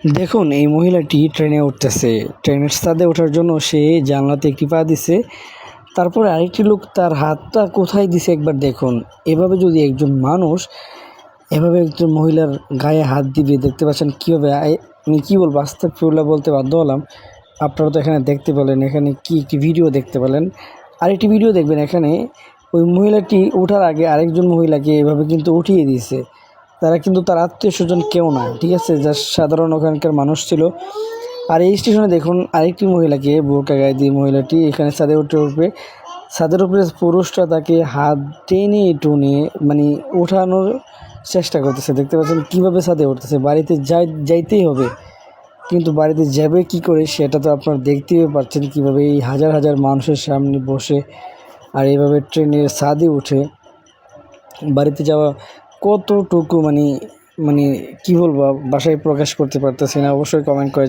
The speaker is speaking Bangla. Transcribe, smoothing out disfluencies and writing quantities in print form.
দেখুন এই মহিলাটি ট্রেনে উঠতেছে। ট্রেনের ছাদে ওঠার জন্য সে জানলাতে একটি পা দিছে। তারপরে আরেকটি লোক তার হাতটা কোথায় দিছে একবার দেখুন। এভাবে যদি একজন মানুষ এভাবে একজন মহিলার গায়ে হাত দিবে, দেখতে পাচ্ছেন কীভাবে। আমি কী বলবো, আস্তাগফিরুল্লাহ বলতে বাধ্য হলাম। আপনারা তো এখানে দেখতে পেলেন, এখানে কি একটি ভিডিও দেখতে পেলেন। আরেকটি ভিডিও দেখবেন, এখানে ওই মহিলাটি ওঠার আগে আরেকজন মহিলাকে এভাবে কিন্তু উঠিয়ে দিয়েছে। তারা কিন্তু তার আত্মীয়-স্বজন কেউ না, ঠিক আছে, জাস্ট সাধারণ ওখানকার মানুষ ছিল। আর এই স্টেশনে দেখুন আরেকটি মহিলাকে বোরকা গায়ে দিয়ে মহিলাটি এখানে ছাদে উঠবে। ছাদের উপরে পুরুষটা তাকে হাত টেনে টুনে মানে ওঠানোর চেষ্টা করতেছে। দেখতে পাচ্ছেন কীভাবে ছাদে উঠতেছে। বাড়িতে যাইতেই হবে, কিন্তু বাড়িতে যাবে কি করে সেটা তো আপনারা দেখতেই পাচ্ছেন, কীভাবে এই হাজার হাজার মানুষের সামনে বসে আর এইভাবে ট্রেনের ছাদে উঠে বাড়িতে যাওয়া কতটুকু মানে মানে কী বলবো, বাসায় প্রকাশ করতে পারতেছি না। অবশ্যই কমেন্ট করে